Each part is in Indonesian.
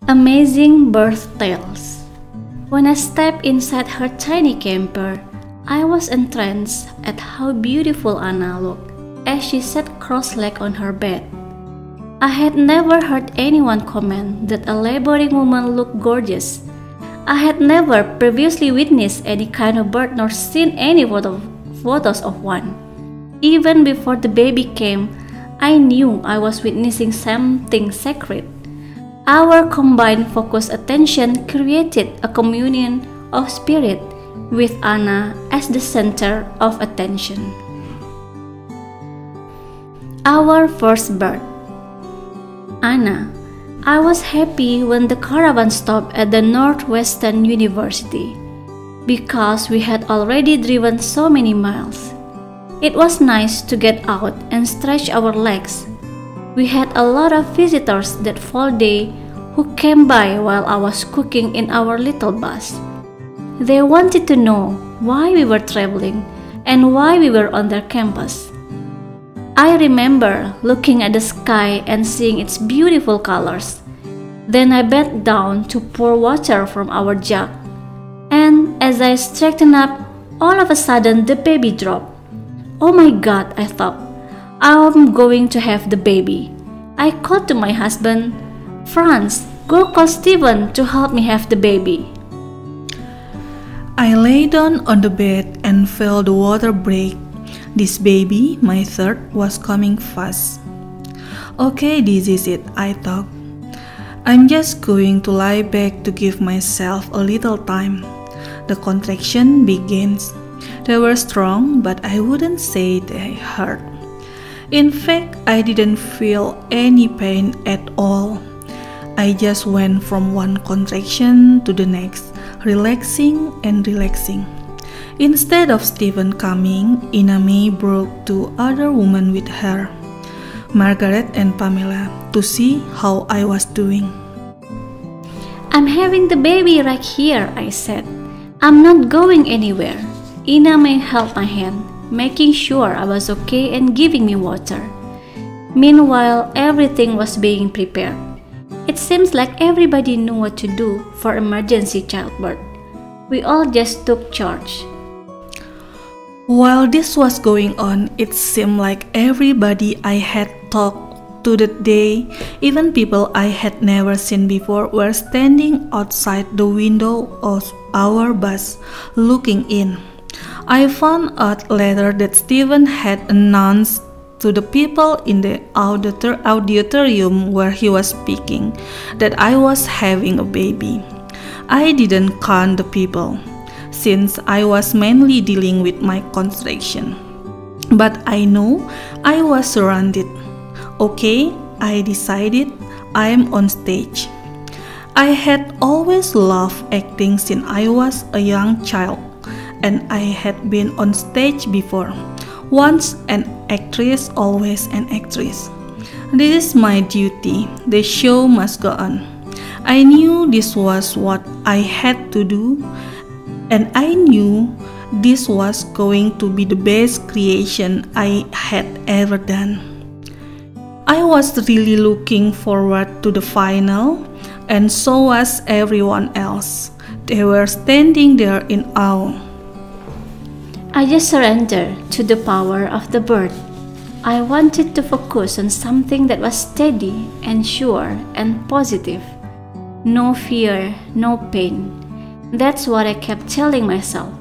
Amazing Birth Tales. When I stepped inside her tiny camper, I was entranced at how beautiful Anna looked as she sat cross-legged on her bed. I had never heard anyone comment that a laboring woman looked gorgeous. I had never previously witnessed any kind of birth nor seen any photos of one. Even before the baby came, I knew I was witnessing something sacred. Our combined focused attention created a communion of spirit with Anna as the center of attention. Our first birth. Anna. I was happy when the caravan stopped at the Northwestern University because we had already driven so many miles. It was nice to get out and stretch our legs. We had a lot of visitors that fall day who came by while I was cooking in our little bus. They wanted to know why we were traveling and why we were on their campus. I remember looking at the sky and seeing its beautiful colors. Then I bent down to pour water from our jug. And as I straightened up, all of a sudden the baby dropped. Oh my God, I thought. I'm going to have the baby. I called to my husband, Franz, go call Steven to help me have the baby. I lay down on the bed and felt the water break. This baby, my third, was coming fast. Okay, this is it, I thought. I'm just going to lie back to give myself a little time. The contraction begins. They were strong, but I wouldn't say they hurt. In fact, I didn't feel any pain at all. I just went from one contraction to the next, relaxing and relaxing. Instead of Steven coming, Ina May brought two other women with her, Margaret and Pamela, to see how I was doing. I'm having the baby right here, I said. I'm not going anywhere. Ina May held my hand, making sure I was okay and giving me water. Meanwhile, everything was being prepared. It seems like everybody knew what to do for emergency childbirth. We all just took charge. While this was going on, it seemed like everybody I had talked to that day, even people I had never seen before, were standing outside the window of our bus, looking in. I found out later that Steven had announced to the people in the auditorium where he was speaking that I was having a baby. I didn't count the people, since I was mainly dealing with my contraction. But I know I was surrounded. Okay, I decided I'm on stage. I had always loved acting since I was a young child, and I had been on stage before. Once an actress, always an actress. This is my duty. The show must go on. I knew this was what I had to do, and I knew this was going to be the best creation I had ever done. I was really looking forward to the final, and so was everyone else. They were standing there in awe. I just surrendered to the power of the bird. I wanted to focus on something that was steady and sure and positive. No fear, no pain. That's what I kept telling myself.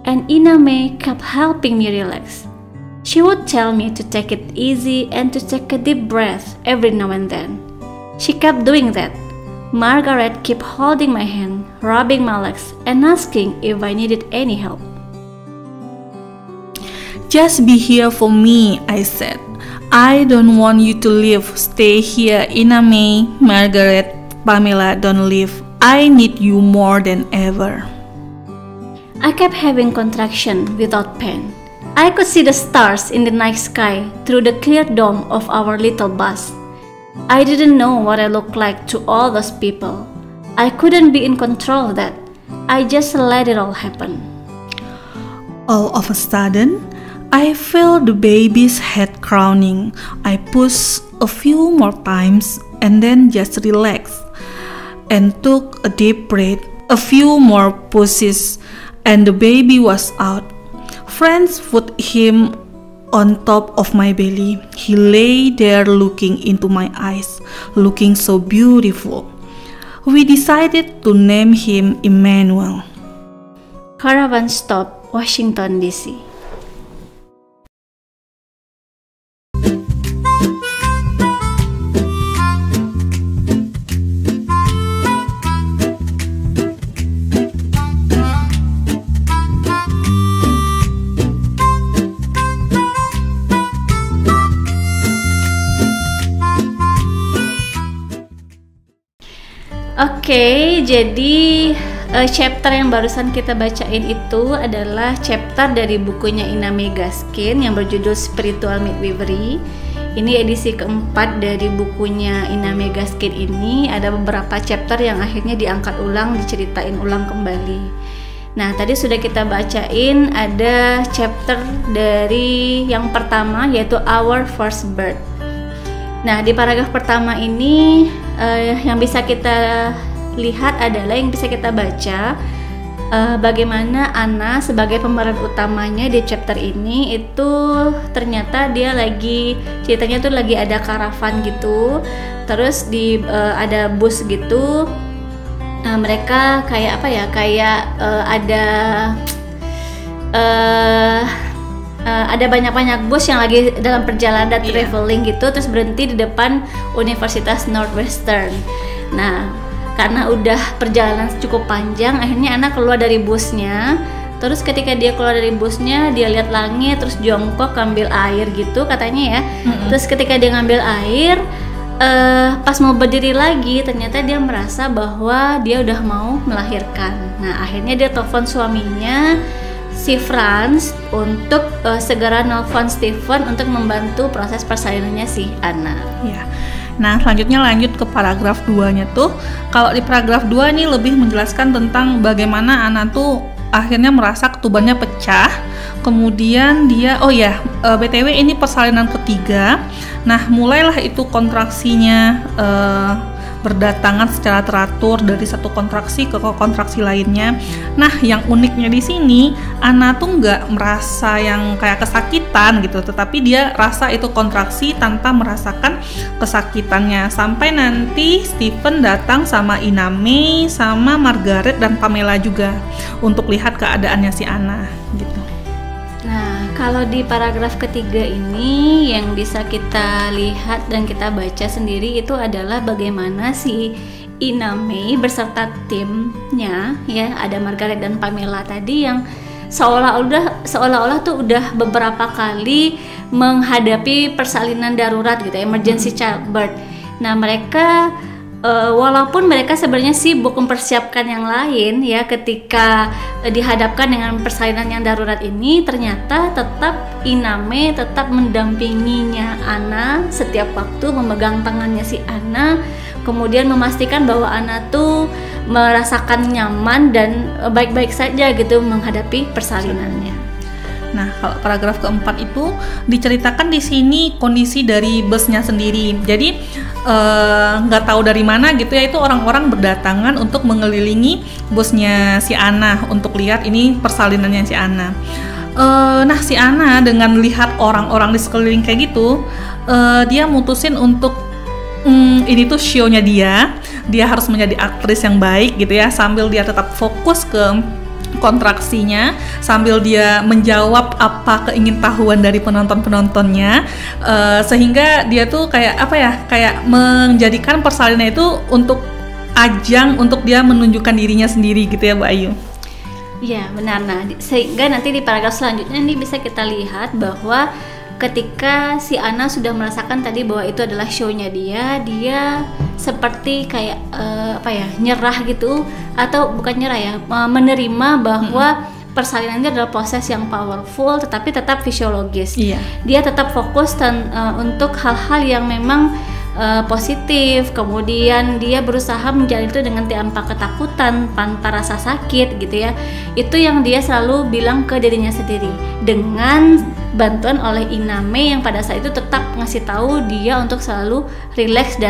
And Ina May kept helping me relax. She would tell me to take it easy and to take a deep breath every now and then. She kept doing that. Margaret kept holding my hand, rubbing my legs, and asking if I needed any help. Just be here for me, I said. I don't want you to leave. Stay here, Ina May, Margaret, Pamela, don't leave. I need you more than ever. I kept having contraction without pain. I could see the stars in the night sky through the clear dome of our little bus. I didn't know what I looked like to all those people. I couldn't be in control of that. I just let it all happen. All of a sudden, I felt the baby's head crowning. I pushed a few more times and then just relaxed. and took a deep breath. A few more pushes and the baby was out. Friends put him on top of my belly. He lay there looking into my eyes, looking so beautiful. We decided to name him Emmanuel. Caravan stop, Washington, D.C. Oke, jadi chapter yang barusan kita bacain itu adalah chapter dari bukunya Ina May Gaskin yang berjudul Spiritual Midwifery. Ini edisi keempat dari bukunya Ina May Gaskin ini. Ada beberapa chapter yang akhirnya diangkat ulang, diceritain ulang kembali. Nah, tadi sudah kita bacain ada chapter dari yang pertama yaitu Our First Birth. Nah, di paragraf pertama ini yang bisa kita lihat adalah yang bisa kita baca bagaimana Anna sebagai pemeran utamanya di chapter ini itu ternyata dia ceritanya tuh lagi ada karavan gitu, terus ada bus gitu. Mereka kayak apa ya, ada banyak bus yang lagi dalam perjalanan traveling gitu, terus berhenti di depan Universitas Northwestern. Nah, karena udah perjalanan cukup panjang, akhirnya anak keluar dari busnya. Terus ketika dia keluar dari busnya, dia lihat langit, terus jongkok ngambil air gitu katanya ya. Terus ketika dia ngambil air, pas mau berdiri lagi, ternyata dia merasa bahwa dia udah mau melahirkan. Nah, akhirnya dia telepon suaminya, si Franz, untuk segera nelfon Stephen untuk membantu proses persalinannya si Anna. Ya. Nah, selanjutnya lanjut ke paragraf 2-nya tuh. Kalau di paragraf 2 ini lebih menjelaskan tentang bagaimana Anna tuh akhirnya merasa ketubannya pecah. Kemudian dia, BTW ini persalinan ketiga. Nah, mulailah itu kontraksinya berdatangan secara teratur dari satu kontraksi ke kontraksi lainnya. Nah, yang uniknya di sini, Anna tuh nggak merasa yang kayak kesakitan gitu, tetapi dia rasa itu kontraksi tanpa merasakan kesakitannya. Sampai nanti Stephen datang sama Ina May, sama Margaret dan Pamela juga untuk lihat keadaannya si Anna gitu. Nah, kalau di paragraf ketiga ini yang bisa kita lihat dan kita baca sendiri itu adalah bagaimana si Ina May beserta timnya, ya, ada Margaret dan Pamela tadi yang seolah-olah tuh udah beberapa kali menghadapi persalinan darurat gitu, emergency childbirth. Nah, mereka walaupun mereka sebenarnya sibuk mempersiapkan yang lain ya, ketika dihadapkan dengan persalinan yang darurat ini, ternyata tetap Ina May tetap mendampinginya Anna setiap waktu, memegang tangannya si Anna, kemudian memastikan bahwa Anna tuh merasakan nyaman dan baik-baik saja gitu menghadapi persalinannya. Nah, kalau paragraf keempat itu diceritakan di sini kondisi dari busnya sendiri. Jadi nggak tahu dari mana gitu ya, itu orang-orang berdatangan untuk mengelilingi busnya si Anna untuk lihat ini persalinannya si Anna. Nah, si Anna dengan lihat orang-orang di sekeliling kayak gitu, dia mutusin untuk ini tuh show-nya dia harus menjadi aktris yang baik gitu ya, sambil dia tetap fokus ke kontraksinya, sambil dia menjawab apa keingintahuan dari penontonnya, sehingga dia tuh kayak menjadikan persalinan itu untuk ajang untuk dia menunjukkan dirinya sendiri gitu ya, Mbak Ayu. Iya, benar. Nah, sehingga nanti di paragraf selanjutnya ini bisa kita lihat bahwa ketika si Anna sudah merasakan tadi bahwa itu adalah show-nya dia seperti kayak nyerah gitu, atau bukan nyerah ya, menerima bahwa persalinan itu adalah proses yang powerful tetapi tetap fisiologis. Iya. Dia tetap fokus untuk hal-hal yang memang positif, kemudian dia berusaha menjalani itu dengan tanpa ketakutan, tanpa rasa sakit gitu ya. Itu yang dia selalu bilang ke dirinya sendiri, dengan bantuan oleh Iname yang pada saat itu tetap ngasih tahu dia untuk selalu relax.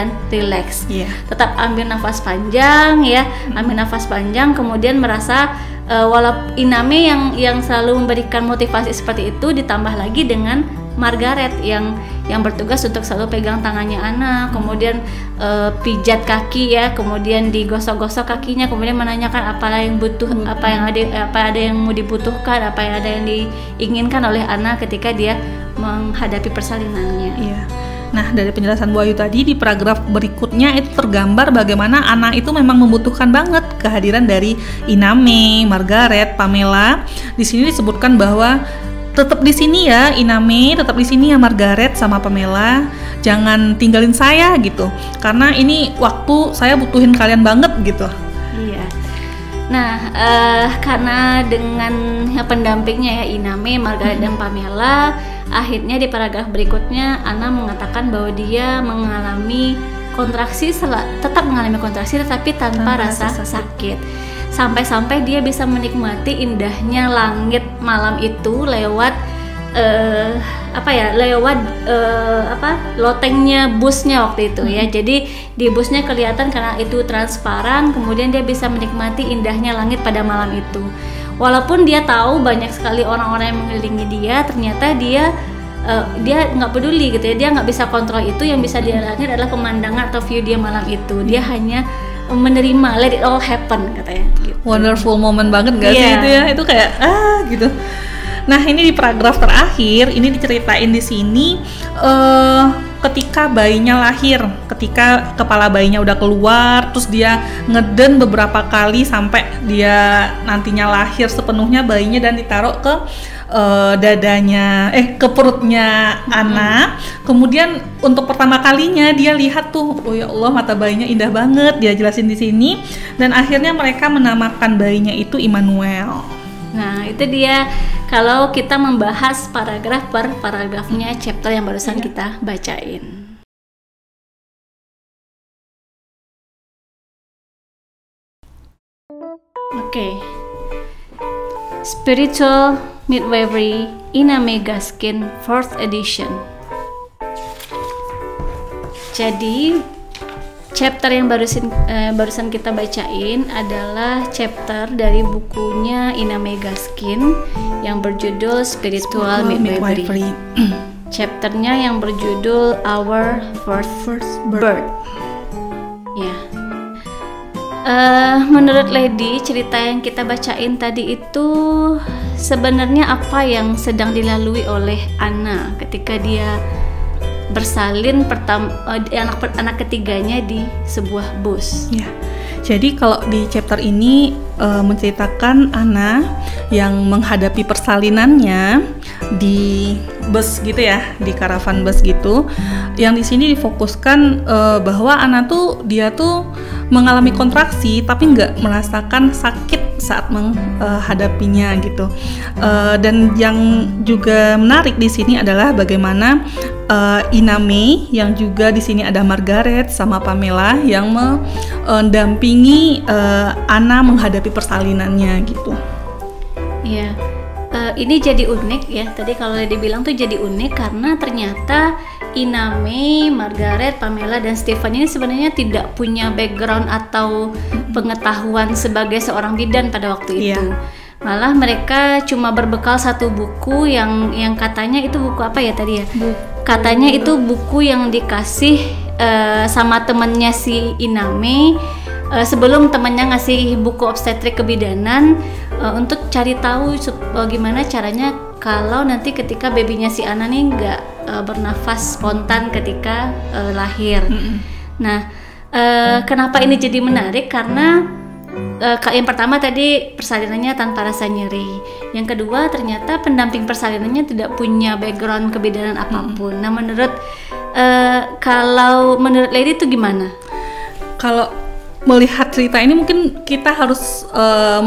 Tetap ambil nafas panjang ya, ambil nafas panjang, kemudian merasa walaupun Iname yang selalu memberikan motivasi seperti itu, ditambah lagi dengan Margaret yang bertugas untuk selalu pegang tangannya Anna, kemudian pijat kaki ya, kemudian digosok-gosok kakinya, kemudian menanyakan apa yang butuh, apa ada yang mau dibutuhkan, apa yang ada yang diinginkan oleh Anna ketika dia menghadapi persalinannya. Iya. Nah, dari penjelasan Bu Ayu tadi, di paragraf berikutnya itu tergambar bagaimana Anna itu memang membutuhkan banget kehadiran dari Iname, Margaret, Pamela. Di sini disebutkan bahwa tetap di sini ya Iname, tetap di sini ya Margaret sama Pamela, jangan tinggalin saya gitu, karena ini waktu saya butuhin kalian banget gitu. Iya. Nah, karena dengan pendampingnya ya Iname, Margaret dan Pamela, akhirnya di paragraf berikutnya Anna mengatakan bahwa dia mengalami kontraksi, tetap mengalami kontraksi tetapi tanpa rasa sakit. Sampai-sampai dia bisa menikmati indahnya langit malam itu lewat lotengnya busnya waktu itu ya. Jadi di busnya kelihatan karena itu transparan, kemudian dia bisa menikmati indahnya langit pada malam itu. Walaupun dia tahu banyak sekali orang-orang yang mengelilingi dia, ternyata dia nggak peduli gitu ya, dia nggak bisa kontrol itu. Yang bisa dia lihat adalah pemandangan atau view dia malam itu. Dia hanya menerima, let it all happen katanya gitu. Wonderful moment banget gak sih itu ya, itu kayak gitu. Nah, ini di paragraf terakhir ini diceritain di sini ketika bayinya lahir, ketika kepala bayinya udah keluar, terus dia ngeden beberapa kali sampai dia nantinya lahir sepenuhnya bayinya dan ditaruh ke ke perutnya Anna. Kemudian untuk pertama kalinya dia lihat tuh, oh ya Allah, mata bayinya indah banget, dia jelasin di sini, dan akhirnya mereka menamakan bayinya itu Immanuel. Nah, itu dia kalau kita membahas paragraf per paragrafnya chapter yang barusan kita bacain. Oke. Spiritual Midwifery Iname Gaskin 4th edition. Jadi chapter yang barusan kita bacain adalah chapter dari bukunya Iname Gaskin yang berjudul Spiritual Midwifery. Chapternya yang berjudul Our First Birth. Ya. Menurut Lady, cerita yang kita bacain tadi itu sebenarnya apa yang sedang dilalui oleh Anna ketika dia bersalin anak ketiganya di sebuah bus. Ya. Jadi kalau di chapter ini menceritakan Anna yang menghadapi persalinannya di bus gitu ya, di karavan bus gitu. Yang di sini difokuskan bahwa Anna dia tuh mengalami kontraksi tapi nggak merasakan sakit saat menghadapinya gitu. Dan yang juga menarik di sini adalah bagaimana Iname yang juga di sini ada Margaret sama Pamela yang mendampingi Anna menghadapi persalinannya gitu. Iya. Ini jadi unik ya. Tadi kalau dibilang tuh jadi unik karena ternyata Iname, Margaret, Pamela, dan Stephen ini sebenarnya tidak punya background atau pengetahuan sebagai seorang bidan pada waktu itu. Malah mereka cuma berbekal satu buku yang katanya itu buku apa ya tadi ya? Katanya itu buku yang dikasih sama temennya si Iname sebelum temennya ngasih buku obstetrik kebidanan untuk cari tahu gimana caranya kalau nanti ketika babynya si Anna nih nggak bernafas spontan ketika lahir. Nah, kenapa ini jadi menarik? Karena yang pertama tadi persalinannya tanpa rasa nyeri. Yang kedua ternyata pendamping persalinannya tidak punya background kebidanan apapun. Nah, kalau menurut Lady itu gimana? Kalau melihat cerita ini mungkin kita harus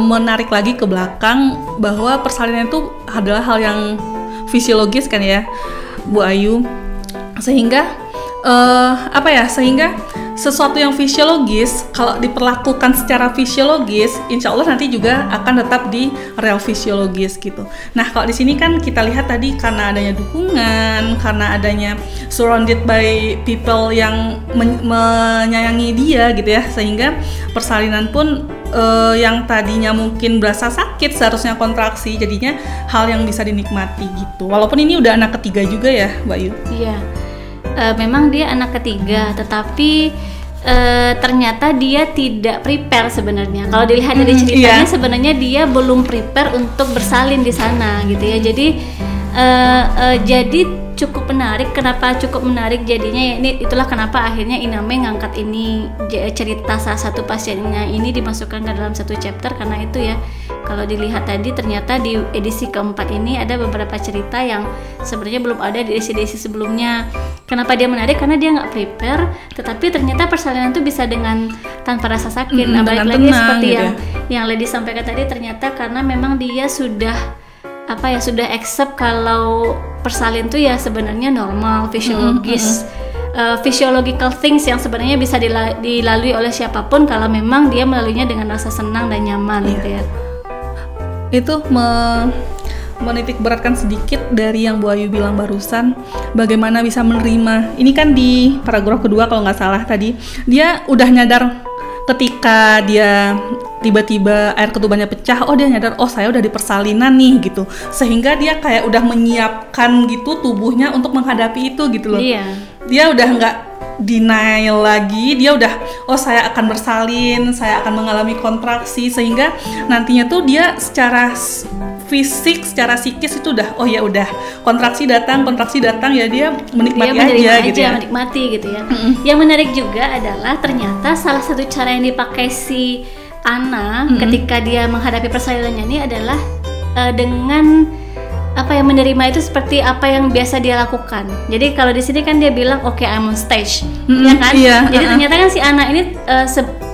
menarik lagi ke belakang bahwa persalinan itu adalah hal yang fisiologis kan ya, Bu Ayu, sehingga sehingga sesuatu yang fisiologis kalau diperlakukan secara fisiologis, insya Allah nanti juga akan tetap di real fisiologis gitu. Nah kalau di sini kan kita lihat tadi karena adanya dukungan, karena adanya surrounded by people yang menyayangi dia gitu ya, sehingga persalinan pun yang tadinya mungkin berasa sakit seharusnya kontraksi, jadinya hal yang bisa dinikmati gitu. Walaupun ini udah anak ketiga juga ya, Mbak Yu. Iya. Memang dia anak ketiga, tetapi ternyata dia tidak prepare sebenarnya. Kalau dilihat dari ceritanya, sebenarnya dia belum prepare untuk bersalin di sana, gitu ya. Jadi cukup menarik. Kenapa cukup menarik jadinya? Ya, itulah kenapa akhirnya Iname ngangkat ini cerita salah satu pasiennya ini dimasukkan ke dalam satu chapter, karena itu ya. Kalau dilihat tadi ternyata di edisi keempat ini ada beberapa cerita yang sebenarnya belum ada di edisi sebelumnya. Kenapa dia menarik? Karena dia nggak prepare, tetapi ternyata persalinan itu bisa dengan tanpa rasa sakit. Nah, balik lagi seperti gitu yang Lady sampaikan tadi, ternyata karena memang dia sudah accept kalau persalin itu ya sebenarnya normal, fisiologis. Physiological things yang sebenarnya bisa dilalui oleh siapapun kalau memang dia melaluinya dengan rasa senang dan nyaman gitu ya. Itu menitik beratkan sedikit dari yang Bu Ayu bilang barusan, bagaimana bisa menerima. Ini kan di paragraf kedua kalau nggak salah tadi, dia udah nyadar ketika dia tiba-tiba air ketubannya pecah, dia nyadar, saya udah di persalinan nih gitu, sehingga dia kayak udah menyiapkan gitu tubuhnya untuk menghadapi itu gitu loh. Dia udah nggak denial lagi, dia udah saya akan bersalin, saya akan mengalami kontraksi, sehingga nantinya tuh dia secara fisik, secara psikis itu udah udah kontraksi datang ya dia menikmati gitu ya. Yang menarik juga adalah ternyata salah satu cara yang dipakai si Ana ketika dia menghadapi persalinannya ini adalah dengan menerima itu seperti apa yang biasa dia lakukan. Jadi kalau di sini kan dia bilang I'm on stage, ya kan? Jadi ternyata kan si Ana ini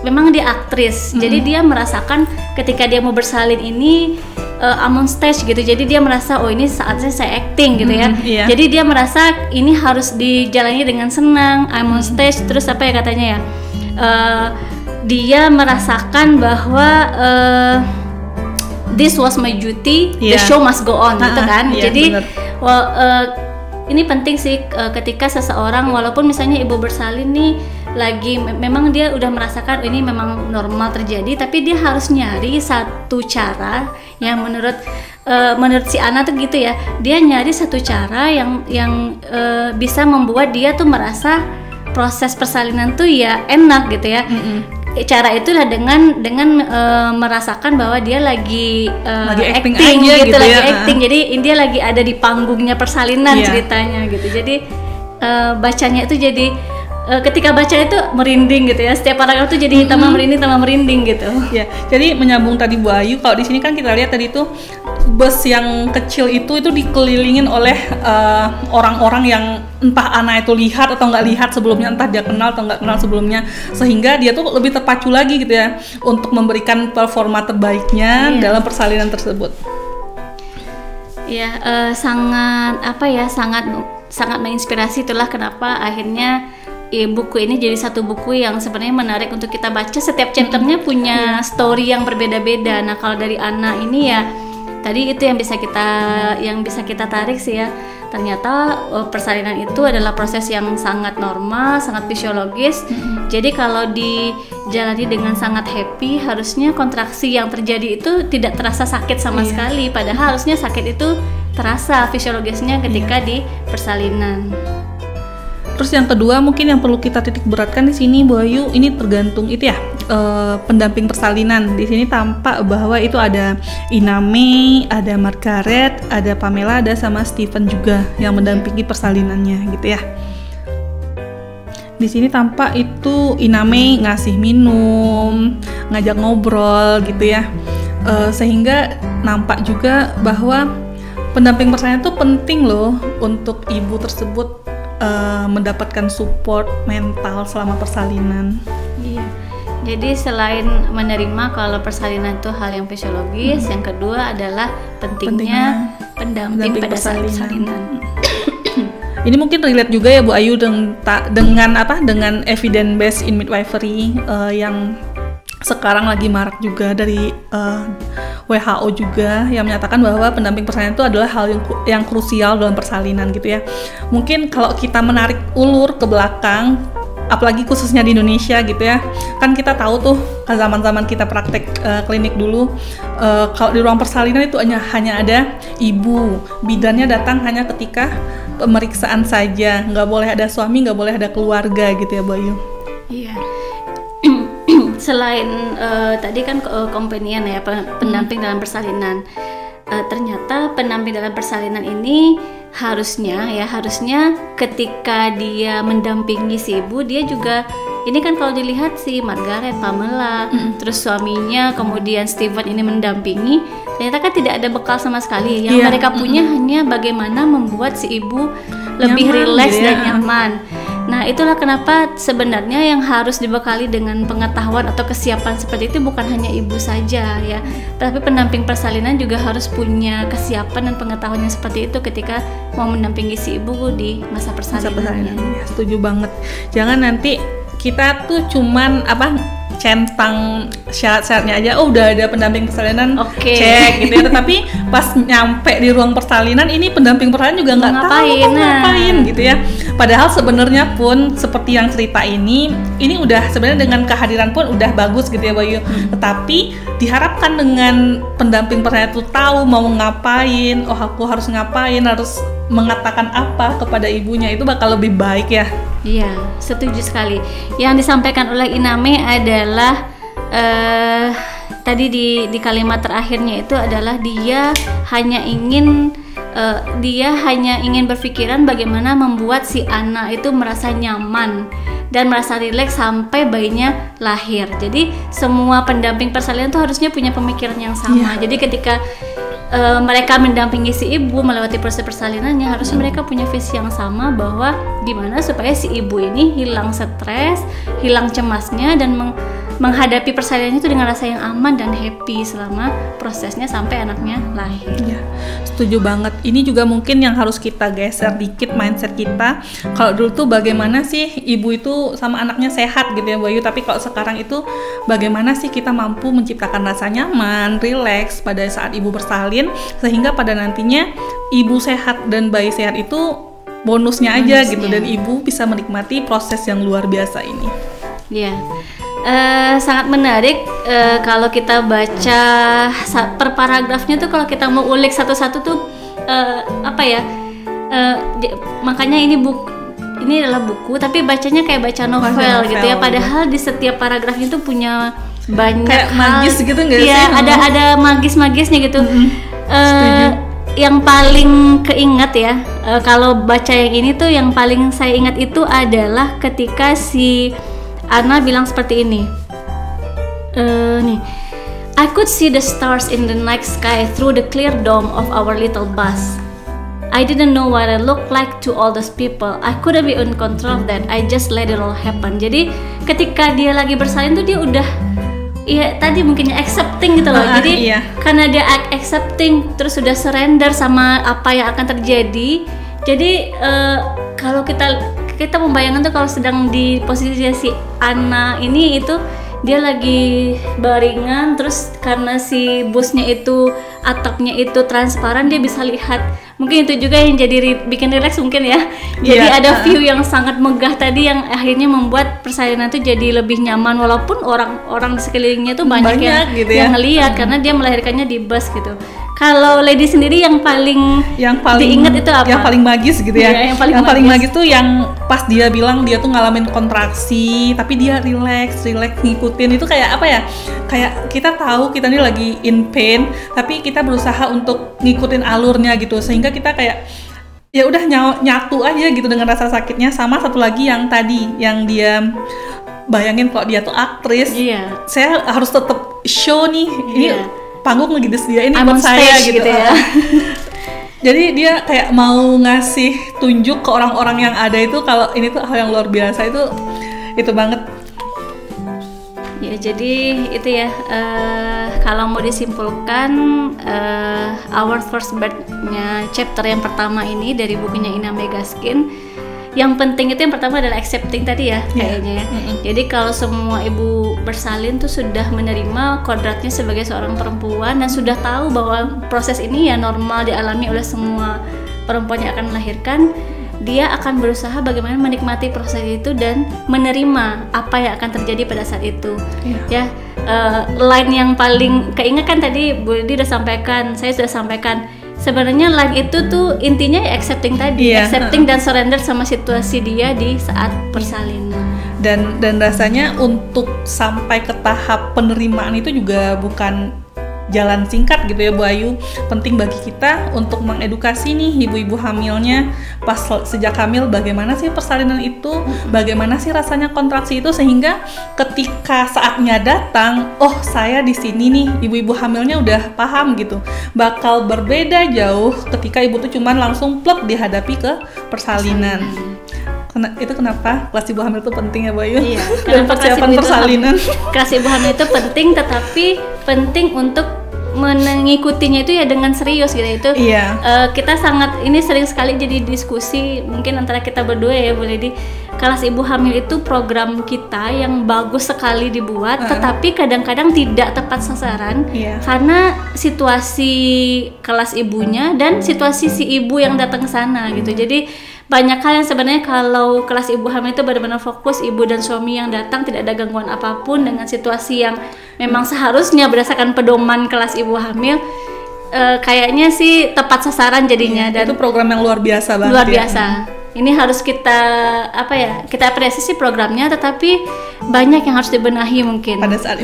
memang dia aktris. Jadi dia merasakan ketika dia mau bersalin ini I'm on stage gitu. Jadi dia merasa ini saatnya saya acting gitu ya. Jadi dia merasa ini harus dijalani dengan senang. I'm on stage. Terus apa ya katanya ya? Dia merasakan bahwa this was my duty, the show must go on gitu kan. Jadi ini penting sih ketika seseorang walaupun misalnya ibu bersalin nih lagi memang dia udah merasakan ini memang normal terjadi, tapi dia harus nyari satu cara yang menurut si Ana tuh gitu ya. Dia nyari satu cara yang bisa membuat dia tuh merasa proses persalinan tuh ya enak gitu ya. Cara itulah dengan merasakan bahwa dia lagi acting gitu lagi acting. Jadi dia lagi ada di panggungnya persalinan ceritanya gitu. Jadi bacanya itu jadi ketika baca itu merinding gitu ya. Setiap paragraf itu jadi tambah merinding gitu. Ya, jadi menyambung tadi Bu Ayu, kalau di sini kan kita lihat tadi itu bus yang kecil itu dikelilingin oleh orang-orang yang entah Ana itu lihat atau nggak lihat sebelumnya, entah dia kenal atau nggak kenal sebelumnya, sehingga dia tuh lebih terpacu lagi gitu ya untuk memberikan performa terbaiknya dalam persalinan tersebut. Ya, sangat menginspirasi. Itulah kenapa akhirnya buku ini jadi satu buku yang sebenarnya menarik untuk kita baca. Setiap chapternya punya story yang berbeda-beda. Nah, kalau dari Ana ini ya tadi itu yang bisa kita tarik sih ya. Ternyata persalinan itu adalah proses yang sangat normal, sangat fisiologis. Jadi kalau dijalani dengan sangat happy, harusnya kontraksi yang terjadi itu tidak terasa sakit sama sekali. Padahal harusnya sakit itu terasa fisiologisnya ketika di persalinan. Terus yang kedua mungkin yang perlu kita titik beratkan di sini Bu Ayu, ini tergantung itu ya pendamping persalinan. Di sini tampak bahwa itu ada Iname, ada Margaret, ada Pamela, ada sama Stephen juga yang mendampingi persalinannya gitu ya. Di sini tampak itu Iname ngasih minum, ngajak ngobrol gitu ya, sehingga nampak juga bahwa pendamping persalinan itu penting loh untuk ibu tersebut mendapatkan support mental selama persalinan. Iya. Jadi selain menerima kalau persalinan itu hal yang fisiologis, yang kedua adalah pentingnya pendamping pada saat persalinan. Ini mungkin relate juga ya Bu Ayu dengan evidence based in midwifery yang sekarang lagi marak juga dari WHO juga, yang menyatakan bahwa pendamping persalinan itu adalah hal yang krusial dalam persalinan gitu ya. Mungkin kalau kita menarik ulur ke belakang, apalagi khususnya di Indonesia gitu ya, kan kita tahu tuh zaman-zaman kita praktek klinik dulu, kalau di ruang persalinan itu hanya ada ibu, bidannya datang hanya ketika pemeriksaan saja, nggak boleh ada suami, nggak boleh ada keluarga gitu ya Bu Ayu. Iya. Selain tadi kan companion ya, pendamping dalam persalinan, ternyata pendamping dalam persalinan ini harusnya ketika dia mendampingi si ibu, dia juga ini kan kalau dilihat si Margaret, Pamela, terus suaminya, kemudian Stephen ini mendampingi, ternyata kan tidak ada bekal sama sekali. Yang mereka punya hanya bagaimana membuat si ibu lebih rileks dan nyaman. Nah, itulah kenapa sebenarnya yang harus dibekali dengan pengetahuan atau kesiapan seperti itu bukan hanya ibu saja ya, tapi pendamping persalinan juga harus punya kesiapan dan pengetahuan yang seperti itu ketika mau mendampingi si ibu di masa persalinan. Ya, setuju banget. Jangan nanti kita tuh cuman centang syarat-syaratnya aja, udah ada pendamping persalinan, cek gitu ya. Tetapi pas nyampe di ruang persalinan, ini pendamping persalinan juga nggak tahu ngapain gitu ya. Padahal sebenarnya pun seperti yang cerita ini udah sebenarnya dengan kehadiran pun udah bagus gitu ya Bayu. Tetapi diharapkan dengan pendamping persalinan itu tahu mau ngapain, aku harus ngapain, harus mengatakan apa kepada ibunya, itu bakal lebih baik ya. Iya, setuju sekali. Yang disampaikan oleh Iname adalah tadi di kalimat terakhirnya itu adalah dia hanya ingin berpikiran bagaimana membuat si anak itu merasa nyaman dan merasa rileks sampai bayinya lahir. Jadi semua pendamping persalinan itu harusnya punya pemikiran yang sama. Jadi ketika mereka mendampingi si ibu melewati proses persalinannya, harusnya mereka punya visi yang sama bahwa gimana supaya si ibu ini hilang stres, hilang cemasnya, dan menghadapi persalinan itu dengan rasa yang aman dan happy selama prosesnya sampai anaknya lahir. Ya, setuju banget. Ini juga mungkin yang harus kita geser dikit mindset kita. Kalau dulu tuh bagaimana sih ibu itu sama anaknya sehat gitu ya Bayu, tapi kalau sekarang itu bagaimana sih kita mampu menciptakan rasa nyaman, rileks pada saat ibu bersalin, sehingga pada nantinya ibu sehat dan bayi sehat itu bonusnya aja gitu, dan ibu bisa menikmati proses yang luar biasa ini. Iya. Sangat menarik kalau kita baca per paragrafnya tuh, kalau kita mau ulik satu-satu tuh makanya ini adalah buku tapi bacanya kayak baca novel gitu ya, padahal di setiap paragrafnya tuh punya banyak kayak hal magis gitu nggak sih? Iya, ada magis-magisnya gitu. Yang paling keinget ya, kalau baca yang ini tuh yang paling saya ingat itu adalah ketika si Anna bilang seperti ini, I could see the stars in the night sky through the clear dome of our little bus. I didn't know what I looked like to all those people. I couldn't be in control of that. I just let it all happen. Jadi ketika dia lagi bersalin tuh dia udah, ya tadi mungkinnya accepting gitu loh. Jadi karena dia accepting terus sudah surrender sama apa yang akan terjadi. Jadi kalau kita membayangkan tuh kalau sedang di posisi si Anna ini, itu dia lagi baringan, terus karena si busnya itu atapnya itu transparan, dia bisa lihat. Mungkin itu juga yang jadi bikin relax mungkin ya. Jadi ada view yang sangat megah tadi yang akhirnya membuat persalinan itu jadi lebih nyaman, walaupun orang di sekelilingnya tuh banyak yang gitu yang ngelihat karena dia melahirkannya di bus gitu. Kalau Lady sendiri yang paling diingat itu apa? Yang paling magis gitu ya. Yang paling magis tuh yang pas dia bilang dia tuh ngalamin kontraksi tapi dia relax ngikutin. Itu kayak apa ya? Kayak kita tahu kita ini lagi in pain tapi kita berusaha untuk ngikutin alurnya gitu, sehingga kita kayak ya udah nyatu aja gitu dengan rasa sakitnya. Sama satu lagi yang tadi yang dia bayangin kalau dia tuh aktris. Saya harus tetap show nih. Ini panggung lagi dia ini buat saya gitu ya. Jadi dia kayak mau ngasih tunjuk ke orang-orang yang ada itu kalau ini tuh hal yang luar biasa, itu banget. Ya, jadi itu ya, kalau mau disimpulkan, Our First Birth-nya chapter yang pertama ini dari bukunya Ina May Gaskin, yang penting itu yang pertama adalah accepting tadi ya, kayaknya ya. Jadi kalau semua ibu bersalin tuh sudah menerima kodratnya sebagai seorang perempuan dan sudah tahu bahwa proses ini ya normal dialami oleh semua perempuan yang akan melahirkan, dia akan berusaha bagaimana menikmati proses itu dan menerima apa yang akan terjadi pada saat itu. Ya, line yang paling keinget kan tadi Bu Lidi udah sampaikan, saya sudah sampaikan. Sebenarnya line itu tuh intinya ya accepting tadi, accepting dan surrender sama situasi dia di saat persalinan. Dan rasanya untuk sampai ke tahap penerimaan itu juga bukan jalan singkat gitu ya Bu Ayu. Penting bagi kita untuk mengedukasi nih ibu-ibu hamilnya pas sejak hamil, bagaimana sih persalinan itu, bagaimana sih rasanya kontraksi itu, sehingga ketika saatnya datang, oh saya di sini nih, ibu-ibu hamilnya udah paham gitu. Bakal berbeda jauh ketika ibu tuh cuman langsung plek dihadapi ke persalinan. Itu kenapa kelas ibu hamil itu penting ya Bu Ayu? Iya, dan persiapan persalinan. Kelas ibu hamil itu penting, tetapi penting untuk mengikutinya itu ya dengan serius gitu. Itu kita sangat, ini sering sekali jadi diskusi mungkin antara kita berdua ya boleh di kelas ibu hamil itu program kita yang bagus sekali dibuat, tetapi kadang-kadang tidak tepat sasaran karena situasi kelas ibunya dan situasi si ibu yang datang ke sana gitu. Jadi banyak hal yang sebenarnya kalau kelas ibu hamil itu benar-benar fokus ibu dan suami yang datang, tidak ada gangguan apapun dengan situasi yang memang seharusnya berdasarkan pedoman kelas ibu hamil, kayaknya sih tepat sasaran jadinya. Dan itu program yang luar biasa banget. Luar biasa. Ini harus kita kita apresiasi programnya, tetapi banyak yang harus dibenahi mungkin pada saat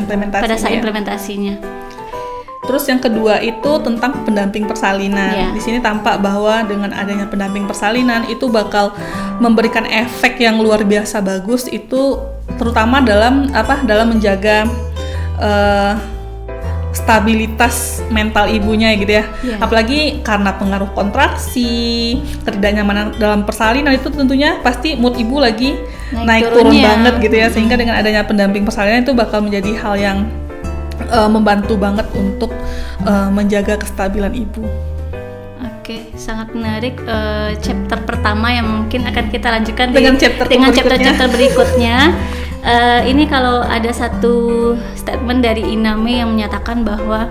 implementasinya. Terus yang kedua itu tentang pendamping persalinan. Di sini tampak bahwa dengan adanya pendamping persalinan itu bakal memberikan efek yang luar biasa bagus, itu terutama dalam menjaga stabilitas mental ibunya gitu ya. Apalagi karena pengaruh kontraksi, ketidaknyamanan dalam persalinan itu tentunya pasti mood ibu lagi naik turun banget gitu ya. Sehingga dengan adanya pendamping persalinan itu bakal menjadi hal yang membantu banget untuk menjaga kestabilan ibu. Oke, sangat menarik. Chapter pertama yang mungkin akan kita lanjutkan dengan chapter berikutnya. Ini kalau ada satu statement dari Ina May yang menyatakan bahwa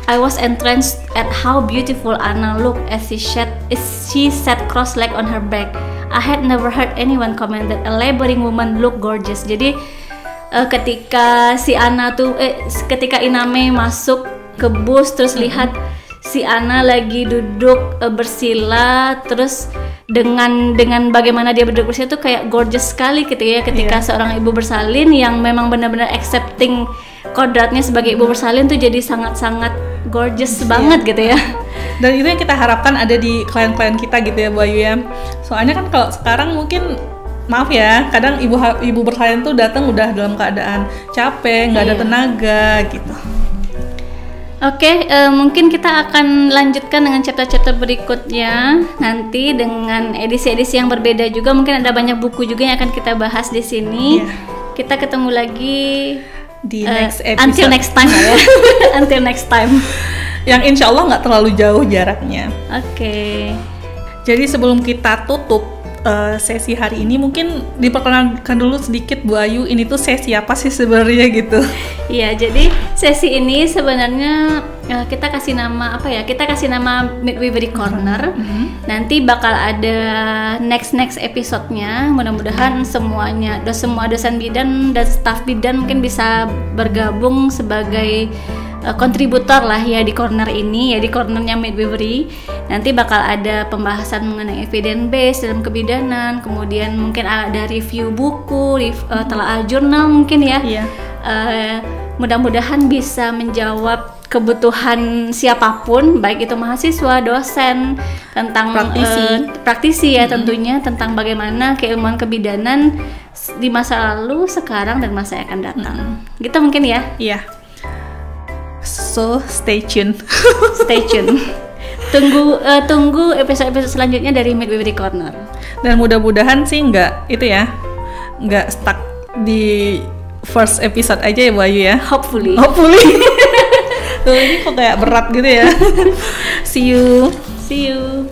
I was entranced at how beautiful Anna looked as she sat cross-legged on her back. I had never heard anyone comment that a laboring woman looked gorgeous. Jadi ketika si Anna tuh ketika Ina May masuk ke bus terus lihat si Anna lagi duduk bersila, terus dengan bagaimana dia duduk bersila tuh kayak gorgeous sekali gitu ya, ketika seorang ibu bersalin yang memang benar-benar accepting kodratnya sebagai ibu bersalin tuh jadi sangat-sangat gorgeous banget gitu ya. Dan itu yang kita harapkan ada di klien-klien kita gitu ya Bu Ayu ya. Soalnya kan kalau sekarang mungkin maaf ya, kadang ibu bersalin tuh datang udah dalam keadaan capek, nggak ada tenaga gitu. Oke, mungkin kita akan lanjutkan dengan chapter-chapter berikutnya nanti dengan edisi-edisi yang berbeda juga. Mungkin ada banyak buku juga yang akan kita bahas di sini. Kita ketemu lagi di next episode. Until next time ya. Until next time. Yang insya Allah nggak terlalu jauh jaraknya. Oke. Jadi sebelum kita tutup sesi hari ini, mungkin diperkenalkan dulu sedikit Bu Ayu, ini tuh sesi apa sih sebenarnya gitu? Iya, jadi sesi ini sebenarnya kita kasih nama Kita kasih nama Midwifery Corner. Nanti bakal ada next episode-nya. Mudah-mudahan semua dosen bidan dan staf bidan mungkin bisa bergabung sebagai kontributor lah ya di corner ini ya, di cornernya midwifery. Nanti bakal ada pembahasan mengenai evidence base dalam kebidanan, kemudian mungkin ada review buku, telaah jurnal mungkin ya. Mudah-mudahan bisa menjawab kebutuhan siapapun, baik itu mahasiswa, dosen, tentang praktisi ya tentunya, tentang bagaimana keilmuan kebidanan di masa lalu, sekarang, dan masa yang akan datang. Gitu mungkin ya. Iya. So stay tune. Tunggu episode-episode selanjutnya dari Midwifery Corner. Dan mudah-mudahan sih nggak stuck di first episode aja ya Bu Ayu ya. Hopefully. Tuh ini kok kayak berat gitu ya. See you. See you.